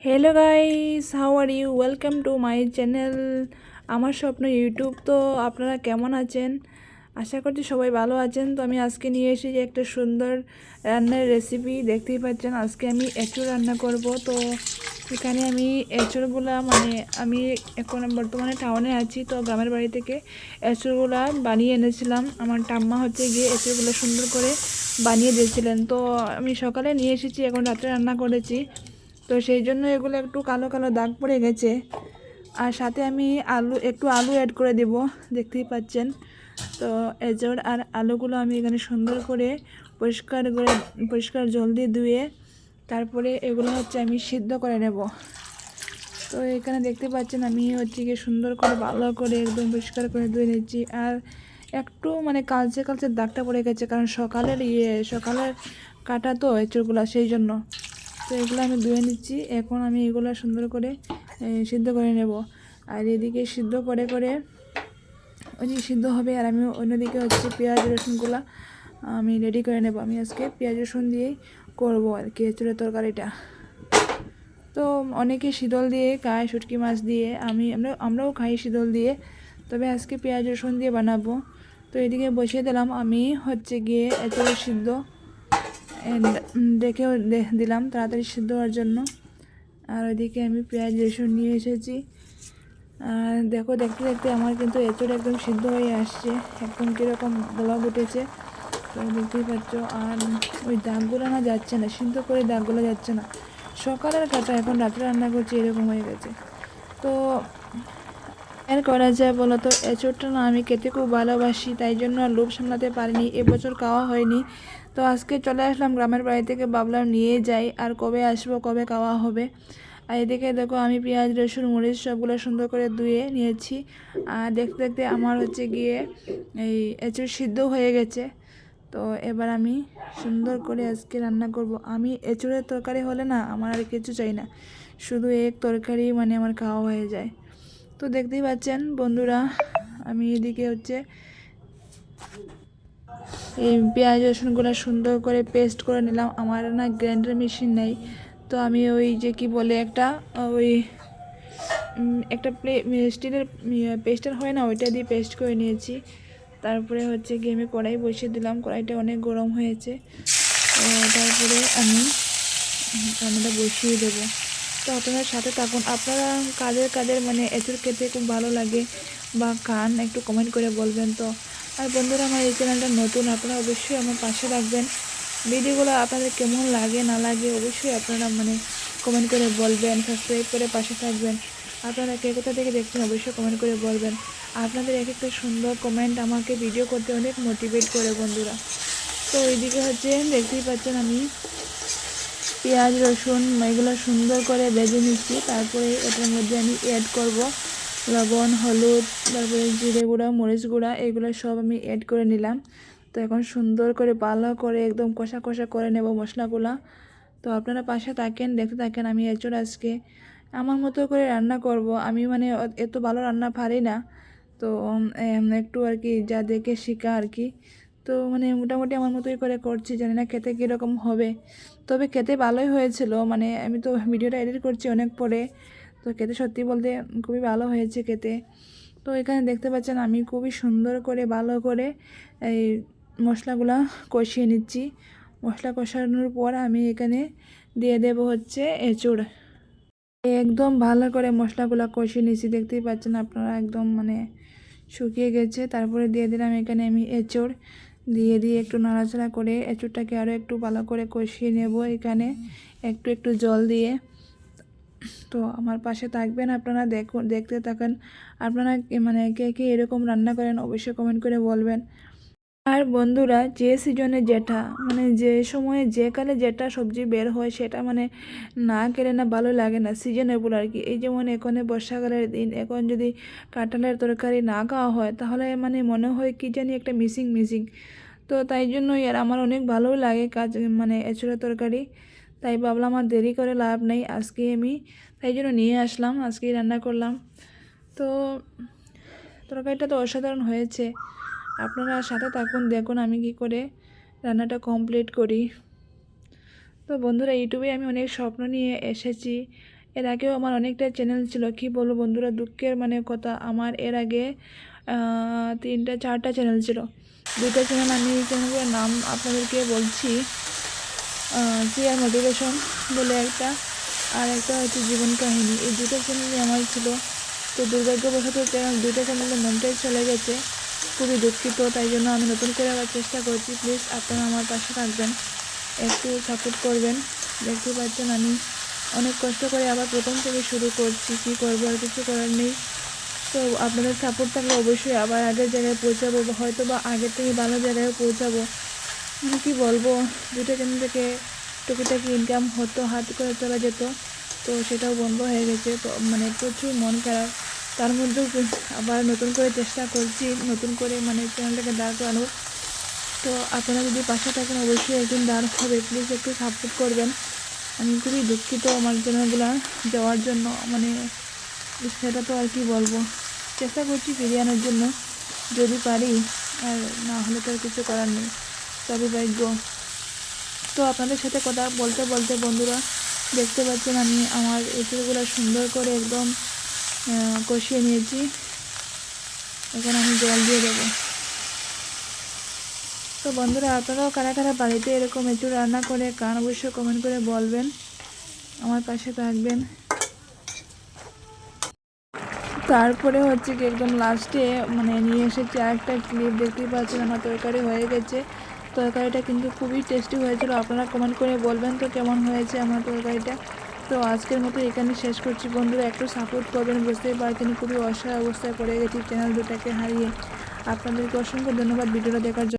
Hello guys, how are you? Welcome to my channel আমার স্বপ্ন YouTube. তো আপনারা কেমন আছেন? আশা করছি সবাই ভালো আছেন। তো আমি আজকে নিয়ে এসেছি একটা সুন্দর রান্নার রেসিপি। দেখতেই পাচ্ছেন আজকে আমি এঁচড় রান্না করব। তো এখানে আমি এঁচড়গুলা আমি এখন বর্তমানে টাউনে আছি, তো গ্রামের বাড়ি থেকে এঁচড়গুলা বানিয়ে এনেছিলাম। আমার ঠাম্মা গিয়ে এঁচড়গুলো সুন্দর করে বানিয়ে দিয়েছিলেন। তো আমি সকালে নিয়ে এসেছি, এখন রাত্রে রান্না করেছি। তো সেই জন্য এগুলো একটু কালো কালো দাগ পড়ে গেছে। আর সাথে আমি একটু আলু অ্যাড করে দেব, দেখতেই পাচ্ছেন। তো এঁচড় আর আলুগুলো আমি এখানে সুন্দর করে পরিষ্কার জল দিয়ে ধুয়ে তারপরে এগুলো আমি সিদ্ধ করে নেব। তো এখানে দেখতে পাচ্ছেন আমি গিয়ে সুন্দর করে ভালো করে একদম পরিষ্কার করে ধুয়ে নিচ্ছি। আর একটু কালচে কালচে দাগটা পড়ে গেছে, কারণ সকালের কাটা তো এঁচড়গুলো, সেই জন্য। তো এগুলো আমি ধুয়ে নিচ্ছি। এখন আমি এগুলো সুন্দর করে সিদ্ধ করে নেব। আর এদিকে সিদ্ধ করে সিদ্ধ হবে, আর আমি অন্যদিকে পেঁয়াজ রসুনগুলো আমি রেডি করে নেব। আমি আজকে পেঁয়াজ রসুন দিয়েই করবো আর কি এঁচড়ের তরকারিটা। তো অনেকে শীতল দিয়ে খায়, শুটকি মাছ দিয়ে, আমরাও খাই শীতল দিয়ে, তবে আজকে পেঁয়াজ রসুন দিয়ে বানাবো। তো এদিকে বসিয়ে দিলাম আমি গিয়ে এঁচড়ের সিদ্ধ দেখেও দিলাম তাড়াতাড়ি সিদ্ধ হওয়ার জন্য। আর ওইদিকে আমি পেঁয়াজ রসুন নিয়ে এসেছি। আর দেখতে দেখতে আমার কিন্তু এঁচড় একদম সিদ্ধ হয়ে আসছে, একদম কীরকম ব্লক উঠেছে, তো দেখতেই পাচ্ছ। আর ওই দাগগুলো যাচ্ছে না, সিদ্ধ করে দাগগুলো যাচ্ছে না। সকালের কাটা এখন রাত্রে রান্না করছি, এরকম হয়ে গেছে। তো এর করা যায় বলো তো, এঁচড়টা আমি খেতে খুব ভালোবাসি, তাই জন্য আর লোভ সামলাতে পারিনি, এবছর খাওয়া হয়নি। তো আজকে চলে আসলাম গ্রামের বাড়ি থেকে, ভাবলাম নিয়ে যাই, আর কবে আসবো, কবে খাওয়া হবে। আর এদিকে দেখো আমি পেঁয়াজ রসুন মরিচ সবগুলো সুন্দর করে ধুয়ে নিয়েছি। আর দেখতে দেখতে আমার গিয়ে এই এঁচড় সিদ্ধ হয়ে গেছে। তো এবার আমি সুন্দর করে আজকে রান্না করব। আমি এঁচড়ের তরকারি হলে না আমার আর কিছু চাই না, শুধু এক তরকারি আমার খাওয়া হয়ে যায়। তো দেখতেই পাচ্ছেন বন্ধুরা, আমি এদিকে এই পেঁয়াজ রসুনগুলো সুন্দর করে পেস্ট করে নিলাম। আমার না গ্রাইন্ডার মেশিন নেই, তো আমি ওই কি বলে ওই একটা স্টিলের পেস্টার হয় না, ওইটা দিয়ে পেস্ট করে নিয়েছি। তারপরে গিয়ে আমি কড়াই বসিয়ে দিলাম, কড়াইটা অনেক গরম হয়েছে। তারপরে আমি রান্নাটা বসিয়ে দেবো। তো আপনারা সাথে থাকুন। আপনারা কাদের এঁচড় খেতে খুব ভালো লাগে বা খান, একটু কমেন্ট করে বলবেন। তো আর বন্ধুরা, আমার এই চ্যানেলটা নতুন, আপনারা অবশ্যই আমার পাশে রাখবেন। ভিডিওগুলো আপনাদের কেমন লাগে না লাগে অবশ্যই আপনারা কমেন্ট করে বলবেন, সাবস্ক্রাইব করে পাশে থাকবেন। আপনারা কে কোথা থেকে দেখছেন অবশ্যই কমেন্ট করে বলবেন। আপনাদের এক একটা সুন্দর কমেন্ট আমাকে ভিডিও করতে অনেক মোটিভেট করে বন্ধুরা। তো এইদিকে দেখতেই পাচ্ছেন আমি পেঁয়াজ রসুন এগুলো সুন্দর করে ভেজে নিচ্ছি। তারপরে এটার মধ্যে আমি অ্যাড করব লবণ, হলুদ, তারপরে জিরে গুঁড়া, মরিচ গুঁড়া, এগুলো সব আমি অ্যাড করে নিলাম। তো এখন সুন্দর করে ভালো করে একদম কষা কষা করে নেব মশলাগুলা। তো আপনারা পাশে থাকেন, দেখতে থাকেন। আমি এঁচড় আজকে আমার মতো করে রান্না করব। আমি এত ভালো রান্না পারি না, তো একটু আর কি যা দেখে শেখা আর কি। তো মোটামুটি আমার মতোই করে করছি, জানি না খেতে কীরকম হবে, তবে খেতে ভালোই হয়েছিল। আমি তো ভিডিওটা এডিট করছি অনেক পরে, তো খেতে সত্যি বলতে খুবই ভালো হয়েছে খেতে। তো এখানে দেখতে পাচ্ছেন আমি খুবই সুন্দর করে ভালো করে এই মশলাগুলা কষিয়ে নিচ্ছি। মশলা কষানোর পর আমি এখানে দিয়ে দেব এঁচড়। একদম ভালো করে মশলাগুলো কষিয়ে নিচ্ছি, দেখতেই পাচ্ছেন আপনারা, একদম শুকিয়ে গেছে। তারপরে দিয়ে দিলাম এখানে আমি এঁচড়, দিয়ে একটু নাড়াচাড়া করে এঁচড়টাকে আরও একটু ভালো করে কষিয়ে নেব এখানে একটু একটু জল দিয়ে। তো আমার পাশে থাকবেন আপনারা, দেখতে থাকেন। আপনারা কে কে এরকম রান্না করেন অবশ্যই কমেন্ট করে বলবেন। আর বন্ধুরা, যে সিজনে যেটা যে সময়ে যে কালে যেটা সবজি বের হয় সেটা না খেলে না ভালো লাগে না, সিজনেবল আর কি। এই যেমন এখন বর্ষাকালের দিন, এখন যদি কাঁঠালের তরকারি না খাওয়া হয় তাহলে মনে হয় কি জানি একটা মিসিং মিসিং। তো তাই জন্যই আর আমার অনেক ভালোও লাগে এঁচড়ের তরকারি। তাই ভাবলাম আর দেরি করে লাভ নেই, আজকে আমি তাই জন্য নিয়ে আসলাম, আজকেই রান্না করলাম। তো তরকারিটা তো অসাধারণ হয়েছে। আপনারা সাথে থাকুন, দেখুন আমি কি করে রান্নাটা কমপ্লিট করি। তো বন্ধুরা, ইউটিউবে আমি অনেক স্বপ্ন নিয়ে এসেছি, এর আগেও আমার অনেকটা চ্যানেল ছিল, কি বলবো বন্ধুরা, দুঃখের মানে কথা, আমার এর আগে 3-4টা চ্যানেল ছিল। 2টা চ্যানেল, আমি এই চ্যানেলগুলোর নাম আপনাদেরকে বলছি। সিয়ার মোটিভেশন বলে একটা, আর একটা হচ্ছে জীবন কাহিনী। এই 2টা চ্যানেলই আমার ছিল। তো দুর্ভাগ্যবশত দুইটা চ্যানেলের নামটাই চলে গেছে, খুবই দুঃখিত। তাই জন্য আমি নতুন করে আবার চেষ্টা করছি। প্লিজ আপনারা আমার পাশে থাকবেন, একটু সাপোর্ট করবেন। দেখতে পাচ্ছেন আমি অনেক কষ্ট করে আবার প্রথম থেকে শুরু করছি, কী করবো, আর কিছু করার নেই। তো আপনাদের সাপোর্ট থাকলে অবশ্যই আবার আগের জায়গায় পৌঁছাবো, হয়তো বা আগের থেকে ভালো জায়গায় পৌঁছাবো। মানে কী বলবো, 2টা চ্যানেল থেকে টুকিটাকি ইনকাম হতো, হাত করে চলা যেত, তো সেটাও বন্ধ হয়ে গেছে। তো মানে প্রচুর মন খারাপ। তার মধ্যেও আবার নতুন করে চেষ্টা করছি, নতুন করে মানে চ্যানেলটাকে দাঁড় করানোর। তো আপনারা যদি পাশে থাকেন অবশ্যই একদিন দাঁড় হবে, প্লিজ একটু সাপোর্ট করবেন। আমি খুবই দুঃখিত আমার চ্যানেলগুলো যাওয়ার জন্য, মানে সেটা তো আর কি বলবো, চেষ্টা করছি ফিরিয়ে আনার জন্য যদি পারি, আর না হলে তো আর কিছু করার নেই, সবই ভাগ্য। তো আপনাদের সাথে কথা বলতে বলতে বন্ধুরা দেখতে পাচ্ছেন আমি আমার এঁচড়গুলো সুন্দর করে একদম কষিয়ে নিয়েছি। এখন আমি জল দিয়ে দেবো। তো বন্ধুরা আপনারাও কারা কারা বাড়িতে এরকম এঁচড় রান্না করে খান অবশ্যই কমেন্ট করে বলবেন, আমার পাশে থাকবেন। তারপরে হচ্ছে কি একদম লাস্টে মানে নিয়ে এসেছি আরেকটা ক্লিপ, দেখতেই পাচ্ছেন আমার তরকারি হয়ে গেছে। তরকারিটা কিন্তু খুবই টেস্টি হয়েছিল, আপনারা কমেন্ট করে বলবেন তো কেমন হয়েছে আমার তরকারিটা। তো আজকের মতো এখানে শেষ করছি বন্ধুরা, একটু সাপোর্ট করবেন, বুঝতেই পারছেন খুবই অসহায় অবস্থায় পড়ে গেছি চ্যানেল দুটাকে হারিয়ে। আপনাদেরকে অসংখ্য ধন্যবাদ ভিডিওটা দেখার জন্য।